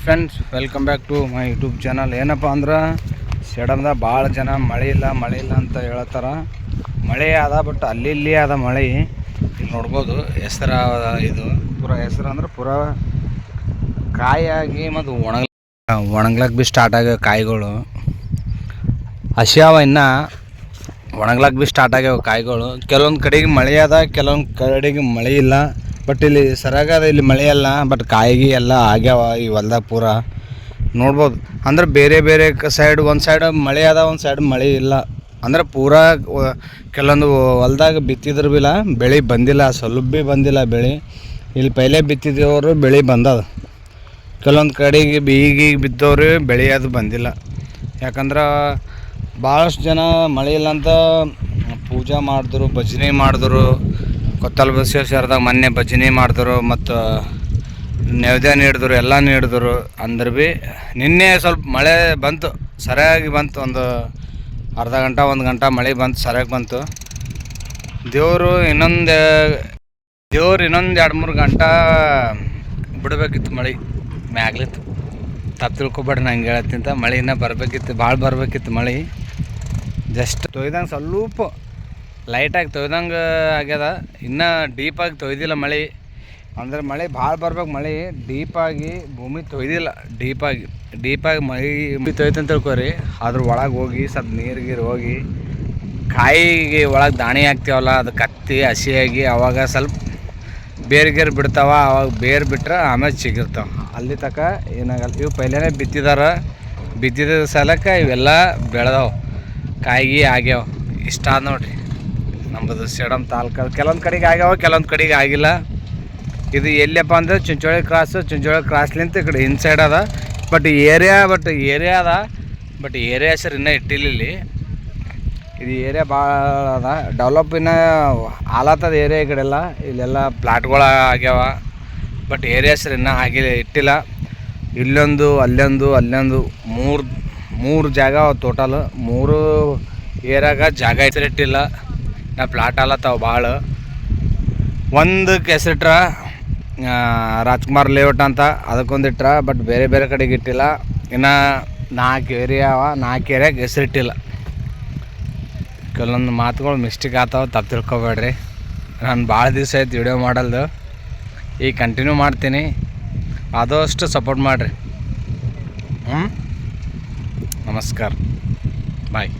Friends, welcome back to my YouTube channel. ಏನಪ್ಪ ಅಂದ್ರೆ ಸೇಡಮ್ದಾಗ ಭಾಳ ಜನ ಮಳೆ ಇಲ್ಲ ಅಂತ ಹೇಳ್ತಾರೆ. ಮಳೆ ಅದ, ಬಟ್ ಅಲ್ಲಿ ಇಲ್ಲಿ ಅದ ಮಳೆ. ಇಲ್ಲಿ ನೋಡ್ಬೋದು ಹೆಸರು ಇದು ಪೂರ ಹೆಸರು ಅಂದ್ರೆ ಪೂರ ಕಾಯಾಗಿ ಮತ್ತು ಒಣಗ್ಲಕ್ಕೆ ಭೀ ಸ್ಟಾರ್ಟ್ ಆಗ್ಯಾವ. ಕಾಯಿಗಳು ಹಸಿಯಾವ, ಇನ್ನು ಒಣಗ್ಲಕ್ಕೆ ಭೀ ಸ್ಟಾರ್ಟ್ ಆಗ್ಯಾವ ಕಾಯಿಗಳು. ಕೆಲವೊಂದು ಕಡೆಗೆ ಮಳೆ ಅದ, ಕೆಲವೊಂದು ಕಡೆಗೆ ಮಳೆ ಇಲ್ಲ. ಬಟ್ ಇಲ್ಲಿ ಸರಿಯಾಗದ, ಇಲ್ಲಿ ಮಳೆ ಅಲ್ಲ, ಬಟ್ ಕಾಯಿಗೆ ಎಲ್ಲ ಆಗ್ಯಾವ ಈ ಹೊಲ್ದಾಗ ಪೂರ ನೋಡ್ಬೋದು. ಅಂದ್ರೆ ಬೇರೆ ಬೇರೆ ಸೈಡ್, ಒಂದು ಸೈಡ್ ಮಳೆ ಅದ, ಒಂದು ಸೈಡ್ ಮಳೆ ಇಲ್ಲ. ಅಂದ್ರೆ ಪೂರಾ ಕೆಲವೊಂದು ಹೊಲ್ದಾಗ ಬಿತ್ತಿದ್ರು ಬಿಲ್ಲ, ಬೆಳೆ ಬಂದಿಲ್ಲ, ಸ್ವಲ್ಪ ಭೀ ಬಂದಿಲ್ಲ ಬೆಳೆ. ಇಲ್ಲಿ ಪೈಲೆ ಬಿತ್ತಿದವರು ಬೆಳೆ ಬಂದದ. ಕೆಲವೊಂದು ಕಡೆಗೆ ಈಗ ಬಿದ್ದವ್ರು ಬೆಳೆ ಅದು ಬಂದಿಲ್ಲ. ಯಾಕಂದ್ರೆ ಭಾಳಷ್ಟು ಜನ ಮಳೆ ಇಲ್ಲ ಅಂತ ಪೂಜೆ ಮಾಡಿದ್ರು, ಭಜನೆ ಮಾಡಿದ್ರು. ಕೊತ್ತಲ ಬಸವೇಶ್ವರದಾಗ ಮೊನ್ನೆ ಭಜನೆ ಮಾಡಿದ್ರು, ಮತ್ತು ನೈವೇದ್ಯ ನೀಡಿದ್ರು, ಎಲ್ಲ ನೀಡಿದ್ರು. ಅಂದ್ರೆ ಭೀ ನಿನ್ನೆ ಸ್ವಲ್ಪ ಮಳೆ ಬಂತು, ಸರಿಯಾಗಿ ಬಂತು. ಒಂದು ಅರ್ಧ ಗಂಟೆ 1 ಗಂಟೆ ಮಳೆ ಬಂತು, ಸರಿಯಾಗಿ ಬಂತು. ದೇವರು ಇನ್ನೊಂದು 2-3 ಗಂಟೆ ಬಿಡಬೇಕಿತ್ತು ಮಳೆ ಮ್ಯಾಗ್ಲಿತ್ತು. ತಪ್ಪು ತಿಳ್ಕೊಬೇಡ್ರಿ, ನಂಗೆ ಹೇಳ್ತಿಂತ ಮಳೆ ಇನ್ನೂ ಬರಬೇಕಿತ್ತು, ಭಾಳ ಬರಬೇಕಿತ್ತು ಮಳೆ. ಜಸ್ಟ್ ತೊಯ್ದಂಗೆ ಸ್ವಲ್ಪ ಲೈಟಾಗಿ ತೊಯ್ದಂಗೆ ಆಗ್ಯದ, ಇನ್ನೂ ಡೀಪಾಗಿ ತೊಯ್ದಿಲ್ಲ ಮಳೆ. ಅಂದ್ರೆ ಮಳೆ ಭಾಳ ಬರ್ಬೇಕು, ಮಳೆ ಡೀಪಾಗಿ ಭೂಮಿ ತೊಯ್ದಿಲ್ಲ. ಡೀಪಾಗಿ ಮಳೆ ತೊಯ್ತಂತ ತಿಳ್ಕೊರಿ. ಅದ್ರ ಒಳಗೆ ಹೋಗಿ ಸ್ವಲ್ಪ ನೀರು ಹೋಗಿ ಕಾಯಿಗೆ ಒಳಗೆ ದಾಣಿ ಹಾಕ್ತೀವಲ್ಲ, ಅದು ಕತ್ತಿ ಹಸಿಯಾಗಿ ಅವಾಗ ಸ್ವಲ್ಪ ಬೇರೆ ಬಿಡ್ತಾವ. ಅವಾಗ ಬೇರು ಬಿಟ್ರೆ ಆಮೇಲೆ ಚಿಗಿರ್ತಾವೆ. ಅಲ್ಲಿ ತನಕ ಏನಾಗಲ್ಲ. ಇವು ಪೈಲೇ ಬಿತ್ತಿದ ಸಲಕ್ಕೆ ಇವೆಲ್ಲ ಬೆಳೆದವು, ಕಾಯಿಗೆ ಆಗ್ಯಾವ. ಇಷ್ಟ ಆದ ನೋಡ್ರಿ ನಮ್ಮದು ಸೇಡಮ್ ತಾಲೂಕು. ಕೆಲವೊಂದು ಕಡೆಗೆ ಆಗ್ಯಾವ, ಕೆಲವೊಂದು ಕಡೆಗೆ ಆಗಿಲ್ಲ. ಇದು ಎಲ್ಲಿಯಪ್ಪ ಅಂದರೆ ಚುಂಚೋಳಿ ಕ್ರಾಸ್ಲಿಂತ ಈ ಕಡೆ ಇನ್ಸೈಡ್ ಅದ. ಬಟ್ ಏರಿಯಾ ಅದ, ಬಟ್ ಏರಿಯಾ ಹೆಸರು ಇನ್ನೂ ಇಟ್ಟಿಲ್ಲ ಇಲ್ಲಿ. ಇದು ಏರಿಯಾ ಭಾಳ ಅದ, ಡೆವಲಪ್ ಇನ್ನೂ ಆಲತ್ತದ ಏರಿಯಾ ಈ ಕಡೆ ಎಲ್ಲ. ಇಲ್ಲೆಲ್ಲ ಪ್ಲಾಟ್ಗಳು ಆಗ್ಯಾವ, ಬಟ್ ಏರಿಯಾ ಹೆಸರು ಇನ್ನೂ ಆಗಿಲ್ಲ, ಇಟ್ಟಿಲ್ಲ. ಇಲ್ಲೊಂದು ಅಲ್ಲೊಂದು ಮೂರು ಜಾಗ ಟೋಟಲ್. 3 ಏರಿಯಾಗ ಜಾಗ ಹೆಸರಿಟ್ಟಿಲ್ಲ. ನಾ ಪ್ಲಾಟ್ ಆಲತ್ತವ ಭಾಳ. ಒಂದಕ್ಕೆ ಹೆಸರಿಟ್ರ ರಾಜ್ಕುಮಾರ್ ಲೇಔಟ್ ಅಂತ, ಅದಕ್ಕೊಂದು ಇಟ್ರ. ಬಟ್ ಬೇರೆ ಕಡೆಗೆ ಇಟ್ಟಿಲ್ಲ. ಇನ್ನು 4 ಏರಿಯಾ ಅವ, 4 ಏರಿಯಾಗೆ ಹೆಸರಿಟ್ಟಿಲ್ಲ. ಕೆಲವೊಂದು ಮಾತುಗಳು ಮಿಸ್ಟೇಕ್ ಆಗ್ತಾವ, ತಪ್ಪು ತಿಳ್ಕೊಬೇಡ್ರಿ. ನಾನು ಭಾಳ ದಿವಸ ಆಯ್ತು ವಿಡಿಯೋ ಮಾಡಲ್ದು, ಈಗ ಕಂಟಿನ್ಯೂ ಮಾಡ್ತೀನಿ. ಆದಷ್ಟು ಸಪೋರ್ಟ್ ಮಾಡಿರಿ. ನಮಸ್ಕಾರ, ಬಾಯ್.